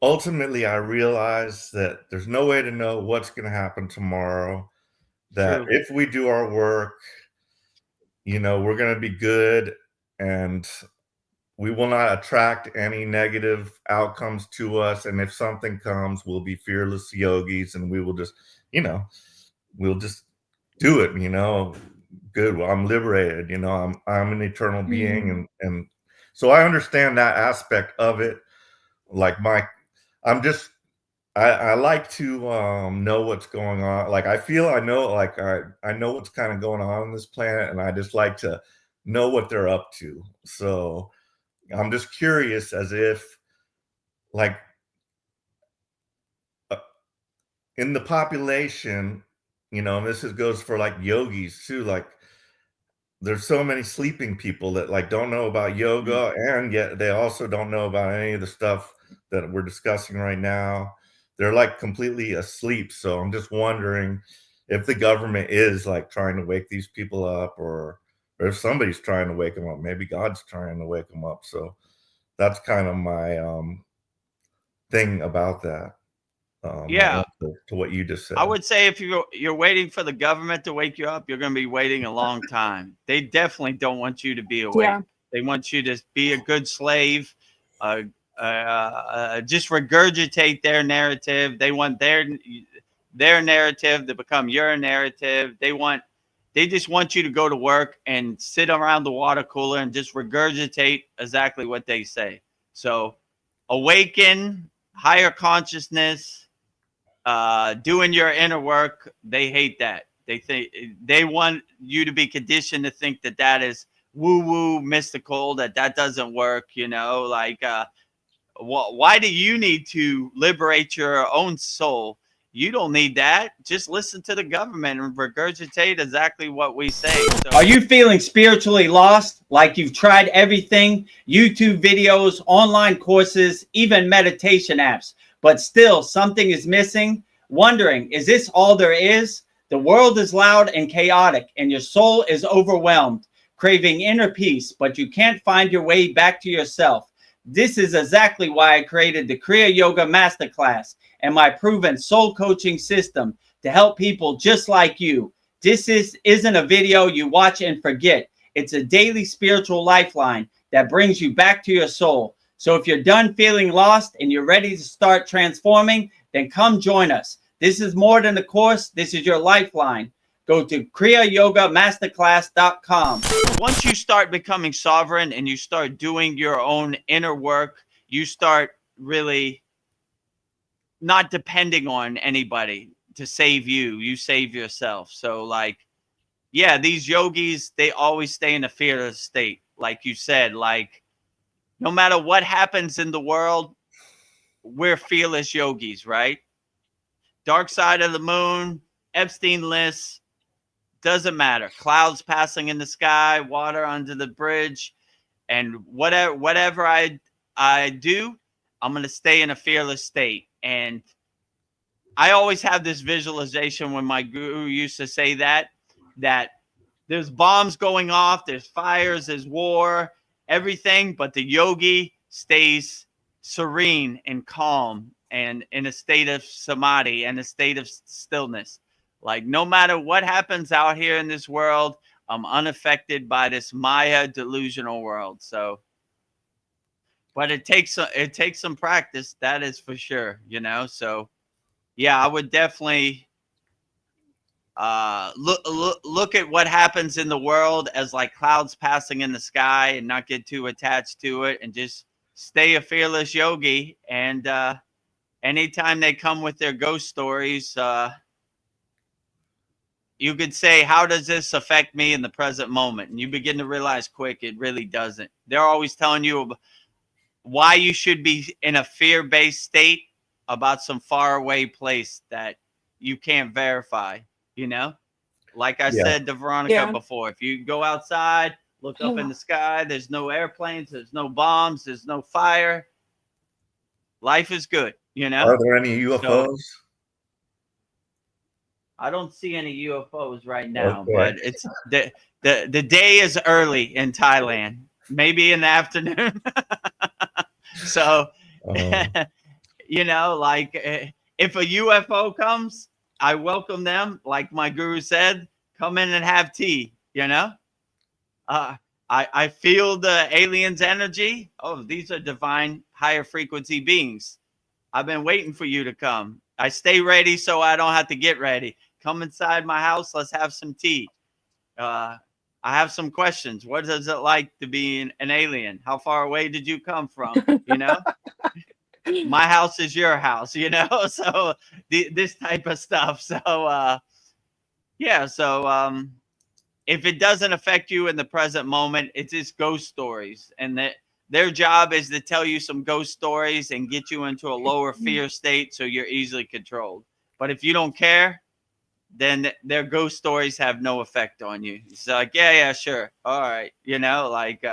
ultimately I realize that there's no way to know what's going to happen tomorrow. That True. if we do our work, we're going to be good, and we will not attract any negative outcomes to us. And if something comes, we'll be fearless yogis, and we will just, we'll just do it. Good. Well, I'm liberated. I'm an eternal being, and so I understand that aspect of it. Like I'm just I like to know what's going on. Like I feel I know, like I know what's kind of going on this planet, and I just like to know what they're up to. So I'm just curious, as if, like, uh, in the population, and goes for like yogis too. Like, there's so many sleeping people that like don't know about Mm. yoga, and yet they also don't know about any of the stuff that we're discussing right now. They're like completely asleep. So I'm just wondering if the government is like trying to wake these people up, or if somebody's trying to wake them up. Maybe God's trying to wake them up. So that's kind of my thing about that. My Yeah, answer to what you just I said. would say if you're waiting for the government to wake you up, you're going to be waiting a long time. They definitely don't want you to be awake. Yeah. They want you to be a good slave, uh, just regurgitate their narrative. They want their narrative to become your narrative. They just want you to go to work and sit around the water cooler and just regurgitate exactly what they say. So, awaken, higher consciousness, doing your inner work. They hate that. They think they want you to be conditioned to think that that is woo woo mystical, that doesn't work. Like, why do you need to liberate your own soul? You don't need that. Just listen to the government and regurgitate exactly what we say. So, are you feeling spiritually lost? Like you've tried everything, YouTube videos, online courses, even meditation apps, but still something is missing? Wondering, is this all there is? The world is loud and chaotic, and your soul is overwhelmed, craving inner peace, but you can't find your way back to yourself. This is exactly why I created the Kriya Yoga Masterclass and my proven soul coaching system to help people just like you. Isn't a video you watch and forget. It's a daily spiritual lifeline that brings you back to your soul. So if you're done feeling lost and you're ready to start transforming, then come join us. This is more than a course. This is your lifeline. Go to kriyayogamasterclass.com. Once you start becoming sovereign and you start doing your own inner work, you start really not depending on anybody to save you. You save yourself. So, like, yeah, these yogis, they always stay in a fearless state. Like you said, like, no matter what happens in the world, we're fearless yogis, right? Dark side of the moon, Epstein list, doesn't matter. Clouds passing in the sky, water under the bridge, and whatever I do, I'm gonna stay in a fearless state. And I always have this visualization when my guru used to say that there's bombs going off, there's fires, there's war, everything, but the yogi stays serene and calm and in a state of samadhi and a state of stillness. Like, no matter what happens out here in this world, I'm unaffected by this Maya delusional world. So, but it takes some practice, that is for sure. So yeah, I would definitely look at what happens in the world as like clouds passing in the sky and not get too attached to it, and just stay a fearless yogi. And anytime they come with their ghost stories, you could say, how does this affect me in the present moment? And you begin to realize quick it really doesn't. They're always telling you why you should be in a fear-based state about some faraway place that you can't verify, you know? Like I Yeah. said to Veronica Yeah. before, if you go outside, look up in the sky, there's no airplanes, there's no bombs, there's no fire. Life is good. Are there any So UFOs? I don't see any UFOs right now, Okay. but it's the day is early in Thailand, maybe in the afternoon. So Um, You know, like if a UFO comes, I welcome them. Like my guru said, come in and have tea. You know, uh, I feel the aliens' energy. Oh, these are divine, higher frequency beings. I've been waiting for you to come. I stay ready so I don't have to get ready. Come inside my house. Let's have some tea. Uh, I have some questions. What is it like to be an alien? How far away did you come from? You know, my house is your house. You know, so this type of stuff. So yeah. So if it doesn't affect you in the present moment, it's just ghost stories, and that their job is to tell you some ghost stories and get you into a lower fear state so you're easily controlled. But if you don't care, then their ghost stories have no effect on you. It's like, yeah, yeah, sure, all right, you know, like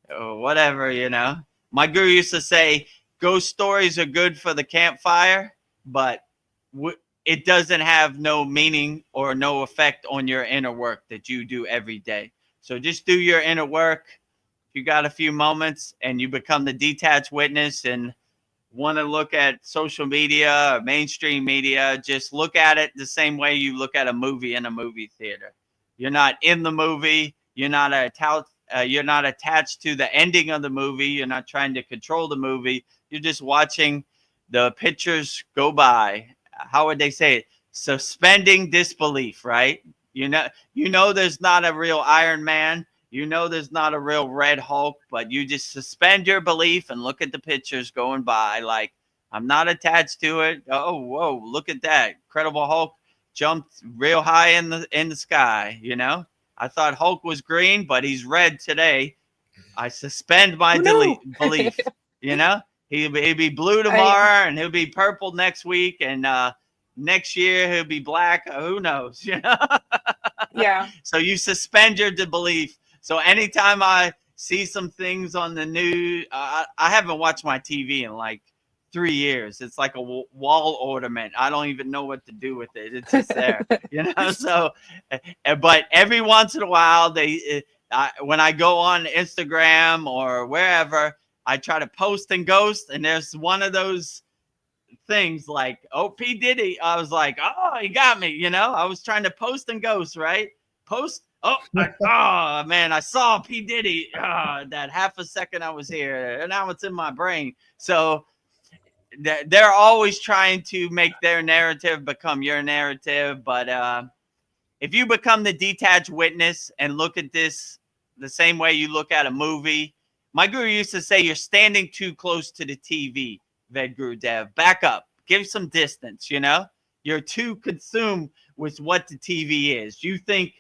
whatever, you know. My guru used to say, ghost stories are good for the campfire, but it doesn't have no meaning or no effect on your inner work that you do every day. So just do your inner work. If you got a few moments and you become the detached witness and want to look at social media or mainstream media, just look at it the same way you look at a movie in a movie theater. You're not in the movie. You're not attached to the ending of the movie. You're not trying to control the movie. You're just watching the pictures go by. How would they say it? Suspending disbelief, right? You know, there's not a real Iron Man. You know, there's not a real Red Hulk, but you just suspend your belief and look at the pictures going by. Like, I'm not attached to it. Oh, whoa, look at that! Incredible Hulk jumped real high in the sky. You know, I thought Hulk was green, but he's red today. I suspend my No. belief. You know, he'll be blue I tomorrow, and he'll be purple next week, and next year he'll be black. Who knows? You know. yeah. So you suspend your belief. So anytime I see some things on the news, I haven't watched my TV in like 3 years. It's like a wall ornament. I don't even know what to do with it. It's just there, you know. So, but every once in a while, when I go on Instagram or wherever, I try to post and ghost, and there's one of those things like, oh, P Diddy. I was like, oh, he got me. You know, I was trying to post and ghost, right? Post. Oh man, I saw P Diddy. That half a second I was here, and now it's in my brain. So they're always trying to make their narrative become your narrative. But if you become the detached witness and look at this the same way you look at a movie, my guru used to say, you're standing too close to the TV, Vedguru Dev. Back up. Give some distance, you know? You're too consumed with what the TV is. You think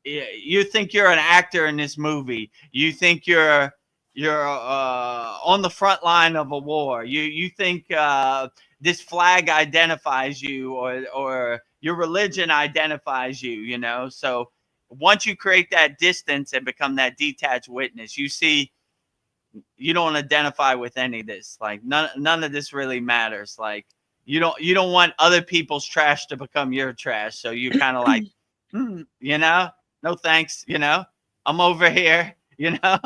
you're an actor in this movie. You think you're on the front line of a war. You think this flag identifies you, or your religion identifies you. You know, so once you create that distance and become that detached witness, you see you don't identify with any of this. Like none of this really matters. Like you don't want other people's trash to become your trash. So you kind of like, you know, no thanks. You know, I'm over here. You know,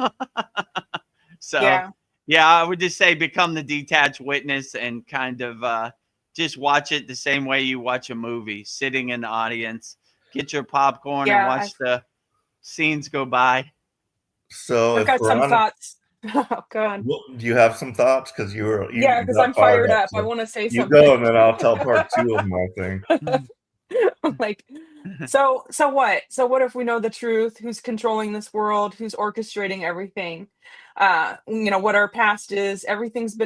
so Yeah. yeah, I would just say become the detached witness and kind of just watch it the same way you watch a movie, sitting in the audience, get your popcorn and Yeah. watch the scenes go by. So I've if got some Veronica, thoughts. Oh God. do you have some thoughts? Because Yeah, you because got I'm fired fired up. up. I So want to say you go, something. and then I'll tell part two of my thing. I'm like, so what? So what if we know the truth? Who's controlling this world? Who's orchestrating everything? What our past is, everything's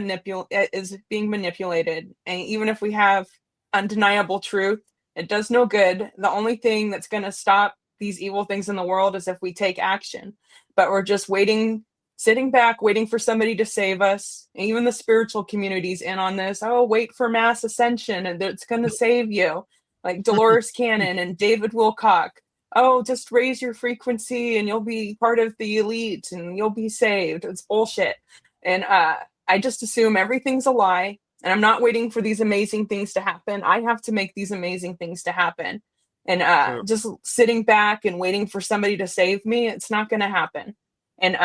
is being manipulated. And even if we have undeniable truth, it does no good. The only thing that's gonna stop these evil things in the world is if we take action. But we're just waiting, sitting back, waiting for somebody to save us. And even the spiritual community's in on this. Oh, wait for mass ascension and it's gonna save you, like Dolores Cannon and David Wilcock. Oh, just raise your frequency and you'll be part of the elite and you'll be saved. It's bullshit. And I just assume everything's a lie. And I'm not waiting for these amazing things to happen. I have to make these amazing things to happen. And True. just sitting back and waiting for somebody to save me, it's not going to happen. And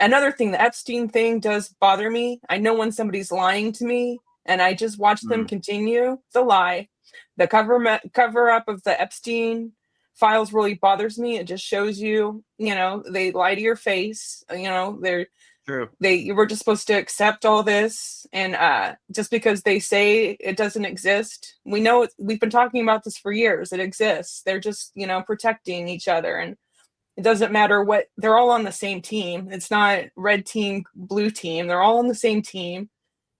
another thing, the Epstein thing does bother me. I know when somebody's lying to me and I just watch them continue the lie. The cover up of the Epstein files really bothers me. It just shows you, they lie to your face. True. You were just supposed to accept all this, and just because they say it doesn't exist, we know we've been talking about this for years. It exists. They're just protecting each other, and it doesn't matter what. They're all on the same team. It's not red team, blue team. They're all on the same team,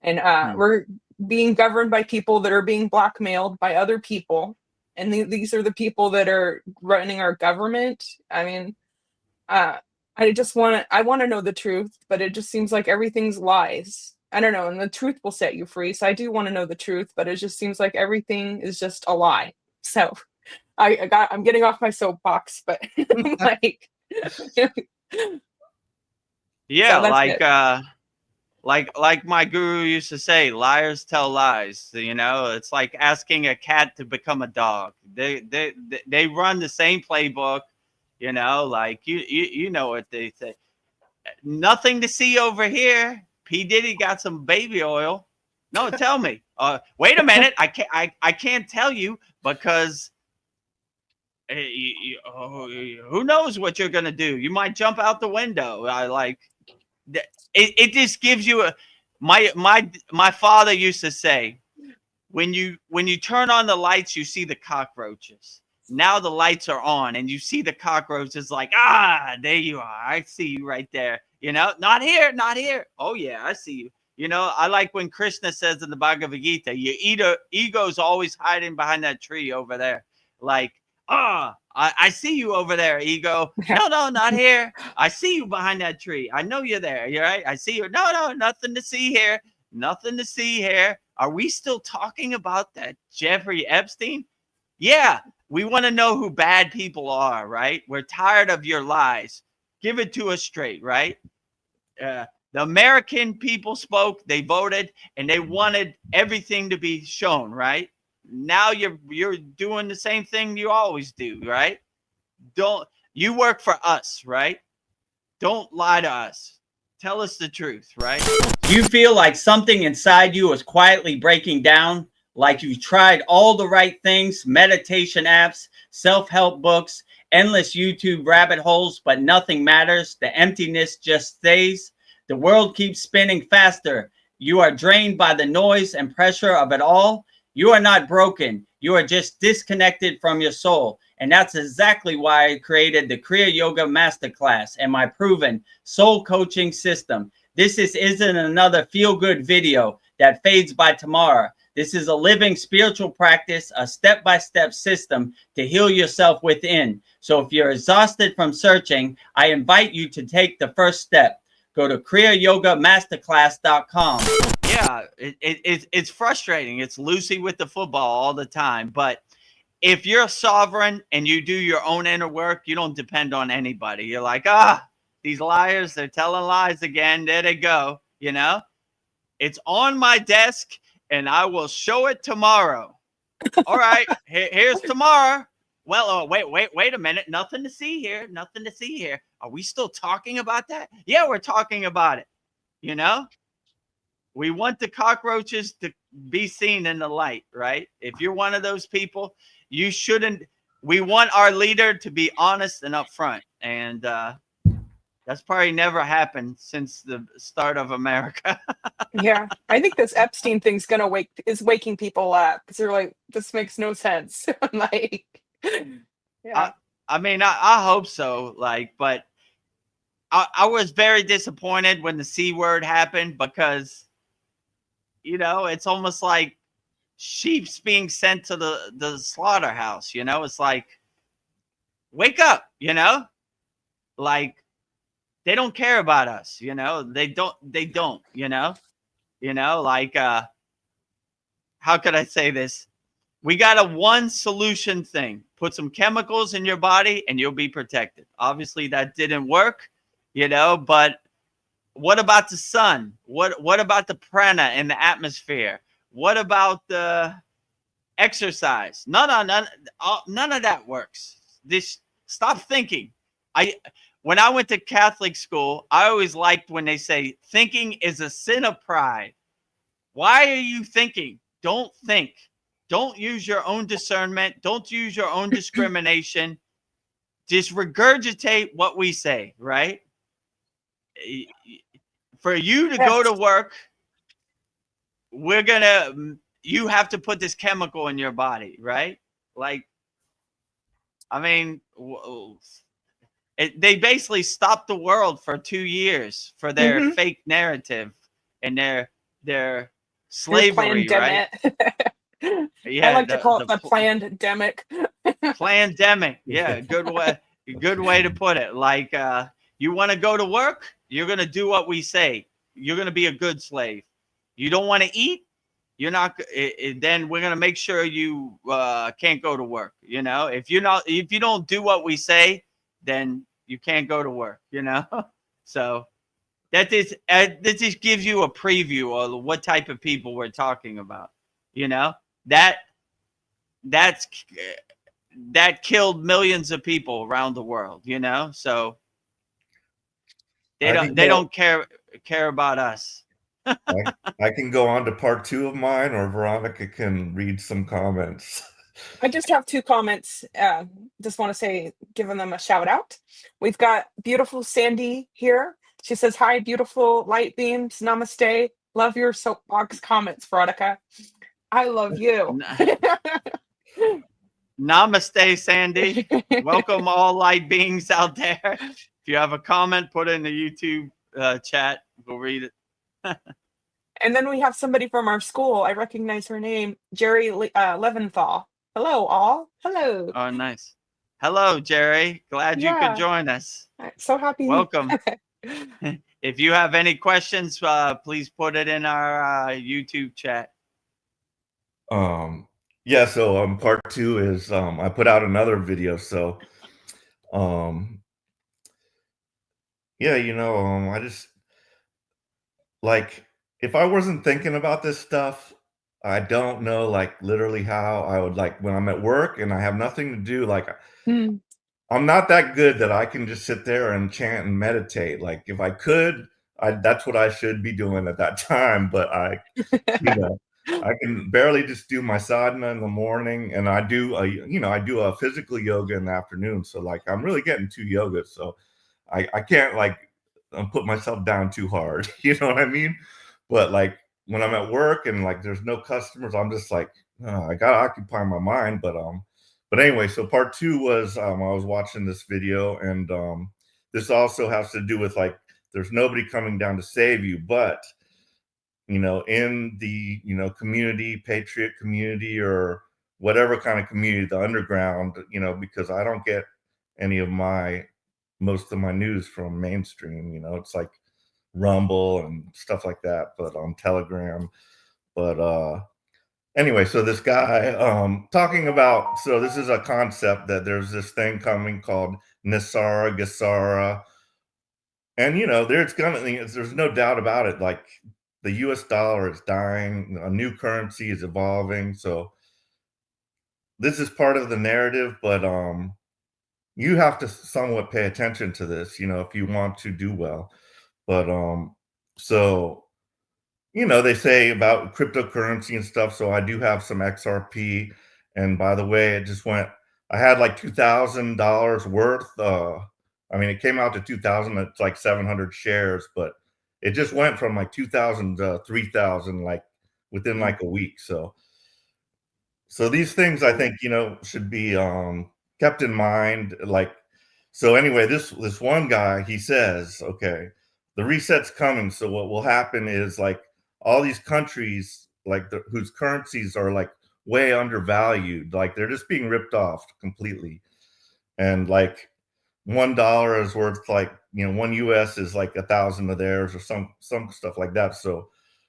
and we're being governed by people that are being blackmailed by other people, and these are the people that are running our government. I mean, I want to know the truth, but it just seems like everything's lies. I don't know, and the truth will set you free. So I do want to know the truth, but it just seems like everything is just a lie. So I'm getting off my soapbox, but I'm like, yeah, so like my guru used to say, liars tell lies. It's like asking a cat to become a dog. They run the same playbook. Like you know what they say. Nothing to see over here. P. Diddy got some baby oil. No, tell me. Wait a minute. I can't tell you because who knows what you're gonna do? You might jump out the window. It just gives you my father used to say, when you turn on the lights, you see the cockroaches. Now the lights are on and you see the cockroaches, like, there you are. I see you right there. Not here, not here. Oh yeah, I see you. I like when Krishna says in the Bhagavad Gita, your ego's always hiding behind that tree over there. Like, I see you over there, ego. No, not here. I see you behind that tree. I know you're there. You're right. I see you. No, nothing to see here. Nothing to see here. Are we still talking about that Jeffrey Epstein? Yeah, we want to know who bad people are, right? We're tired of your lies. Give it to us straight, right? The American people spoke, they voted, and they wanted everything to be shown, right? Now you're doing the same thing you always do, right? You work for us, right? Don't lie to us. Tell us the truth, right? Do you feel like something inside you is quietly breaking down? Like you tried all the right things, meditation apps, self-help books, endless YouTube rabbit holes, but nothing matters. The emptiness just stays. The world keeps spinning faster. You are drained by the noise and pressure of it all. You are not broken. You are just disconnected from your soul. And that's exactly why I created the Kriya Yoga Masterclass and my proven soul coaching system. This isn't another feel-good video that fades by tomorrow. This is a living spiritual practice, a step-by-step system to heal yourself within. So if you're exhausted from searching, I invite you to take the first step. Go to kriyayogamasterclass.com. Yeah, it's frustrating. It's Lucy with the football all the time. But if you're sovereign and you do your own inner work, you don't depend on anybody. You're like, these liars, they're telling lies again. There they go. It's on my desk and I will show it tomorrow. All right, here's tomorrow. Well, wait a minute. Nothing to see here. Nothing to see here. Are we still talking about that? Yeah, we're talking about it. We want the cockroaches to be seen in the light, right? If you're one of those people, you shouldn't. We want our leader to be honest and upfront. And that's probably never happened since the start of America. yeah, I think this Epstein thing's is waking people up because they're like, this makes no sense. I'm like, yeah. I mean, I hope so. But I was very disappointed when the C word happened because, it's almost like sheep's being sent to the slaughterhouse. It's like, wake up, like they don't care about us. They don't, like, how could I say this? We got a one solution thing. Put some chemicals in your body and you'll be protected. Obviously that didn't work, but what about the sun? What about the prana in the atmosphere? What about the exercise? None of that works. Stop thinking. when I went to Catholic school, I always liked when they say thinking is a sin of pride. Why are you thinking? Don't think. Don't use your own discernment. Don't use your own discrimination. Just regurgitate what we say, right? For you to go to work, you have to put this chemical in your body, right? Like, I mean, they basically stopped the world for 2 years for their Mhm. fake narrative and their Your slavery, right? plandemic. I Yeah, like to call it the plandemic. plandemic. Yeah, good way to put it. Like, you want to go to work, you're gonna do what we say. You're gonna be a good slave. You don't want to eat, you're not. Then we're gonna make sure you can't go to work. You know, if you don't do what we say, then you can't go to work. You know, so that just gives you a preview of what type of people we're talking about. You know, that's that killed millions of people around the world. You know, so I can they go. don't care about us. I can go on to part 2 of mine, or Veronica can read some comments. I just have 2 comments. Just want to say, giving them a shout out. We've got beautiful Sandy here. She says, "Hi, beautiful light beams. Namaste. Love your soapbox comments, Veronica. I love you." Namaste, Sandy. Welcome, all light beings out there. If you have a comment, put it in the YouTube chat. We'll read it. And then we have somebody from our school. I recognize her name, Jerry Leventhal. Hello, all. Hello. Oh, nice. Hello, Jerry. Glad you could Yeah, join us. so happy. Welcome. If you have any questions, please put it in our YouTube chat. Yeah, so part 2 is I put out another video. So yeah, I just like, if I wasn't thinking about this stuff, I don't know, like, literally how I would, like, when I'm at work and I have nothing to do, like, Hmm. I'm not that good that I can just sit there and chant and meditate. Like, if I could, that's what I should be doing at that time. But you know, I can barely just do my sadhana in the morning, and I do a physical yoga in the afternoon. So like, I'm really getting 2 yogas. So I can't like put myself down too hard. You know what I mean? But like when I'm at work and like there's no customers, I'm just like, oh, I gotta occupy my mind. But anyway, so part 2 was I was watching this video, and this also has to do with like there's nobody coming down to save you, but in the community, patriot community, or whatever kind of community, the underground, because I don't get any of most of my news from mainstream. It's like Rumble and stuff like that, but on Telegram. But anyway, so this guy talking about, so this is a concept that there's this thing coming called Nisara Gasara. And there's no doubt about it. Like, the US dollar is dying, a new currency is evolving. So this is part of the narrative, but you have to somewhat pay attention to this, if you want to do well. But so they say about cryptocurrency and stuff. So I do have some XRP. And by the way, I had like $2,000 worth. I mean, it came out to 2,000. It's like 700 shares, but it just went from like 2,000 to 3,000, like within like a week. So these things I think, should be kept in mind. Like, so anyway, this one guy, he says, okay, the reset's coming. So what will happen is like all these countries, like whose currencies are like way undervalued, like they're just being ripped off completely. And like $1 is worth like, one US is like 1,000 of theirs, or some stuff like that. So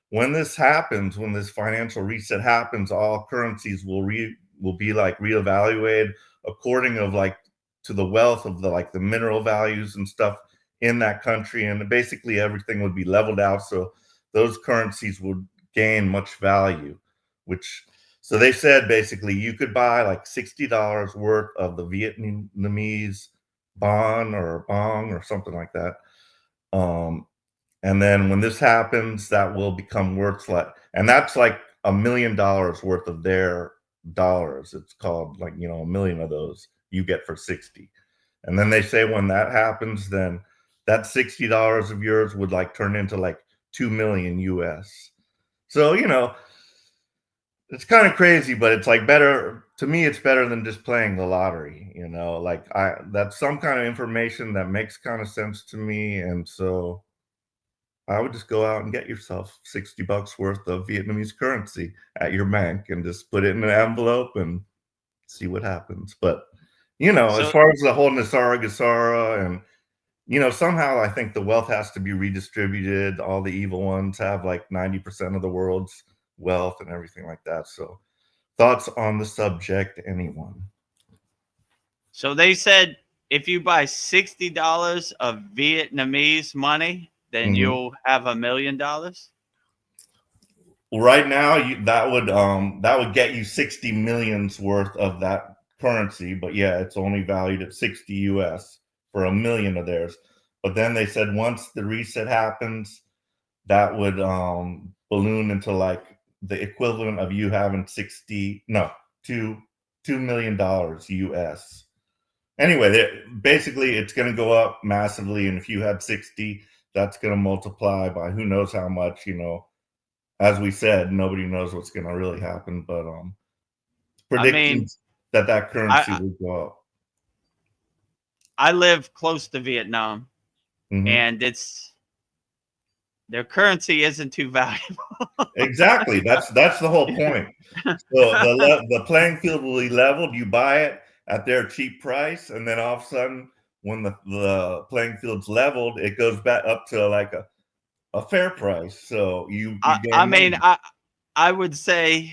when this happens, when this financial reset happens, all currencies will be like reevaluated according of like to the wealth of the mineral values and stuff in that country, and basically everything would be leveled out. So those currencies would gain much value, so they said basically you could buy like $60 worth of the Vietnamese bon or bong or something like that. And then when this happens, that will become worth like, and that's like $1 million worth of their dollars. It's called like, you know, 1 million of those you get for 60. And then they say when that happens, then that $60 of yours would like turn into like 2 million US. So, you know, it's kind of crazy, but it's like better to me. It's better than just playing the lottery, you know, like that's some kind of information that makes kind of sense to me. And so I would just go out and get yourself $60 worth of Vietnamese currency at your bank and just put it in an envelope and see what happens. But, you know, as So far as the whole Nasara Gasara and, you know, somehow I think the wealth has to be redistributed. All the evil ones have like 90% of the world's wealth and everything like that. So, thoughts on the subject, anyone? So they said if you buy $60 of Vietnamese money, then Mhm. you'll have $1 million. Right now, that would get you 60 millions worth of that currency, but yeah, it's only valued at 60 US for 1 million of theirs. But then they said once the reset happens, that would balloon into like the equivalent of you having 60 no 2 million dollars US. Anyway, basically it's going to go up massively, and if you had 60, that's going to multiply by who knows how much, you know. As we said, nobody knows what's going to really happen, but I mean, predictions that currency I will go up. I live close to Vietnam, Mhm. and their currency isn't too valuable. Exactly. That's the whole point. So the playing field will be leveled. You buy it at their cheap price, and then all of a sudden, when the playing field's leveled, it goes back up to like a fair price. So you I gain mean, money. I would say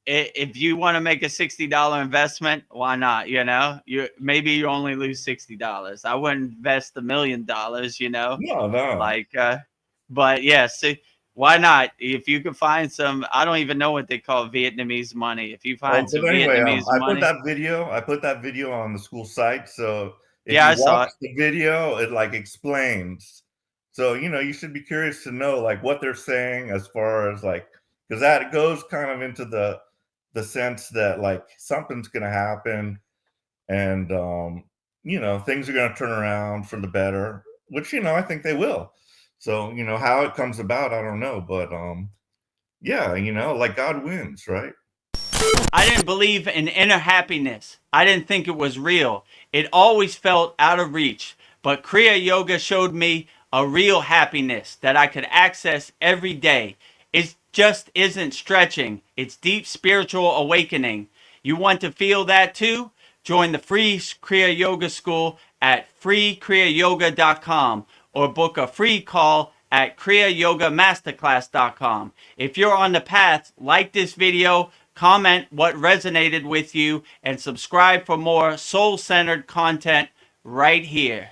if you want to make a $60 investment, why not? You know, you only lose $60. I wouldn't invest $1 million. You know, No, no. like, but yeah, see, why not? If you could find some, I don't even know what they call Vietnamese money. If you Oh, find some but anyway, Vietnamese money, I put that video on the school site. So if yeah, you I saw watch it. the video, it like explains. So, you know, you should be curious to know like what they're saying as far as like, because that goes kind of into the sense that like something's gonna happen, and you know, things are gonna turn around for the better, which, you know, I think they will. So, you know, how it comes about, I don't know. But yeah, you know, like God wins, right? I didn't believe in inner happiness. I didn't think it was real. It always felt out of reach. But Kriya Yoga showed me a real happiness that I could access every day. It just isn't stretching, it's deep spiritual awakening. You want to feel that too? Join the free Kriya Yoga School at freekriyayogamasterclass.com or book a free call at kriyayogamasterclass.com. If you're on the path, like this video, comment what resonated with you, and subscribe for more soul-centered content right here.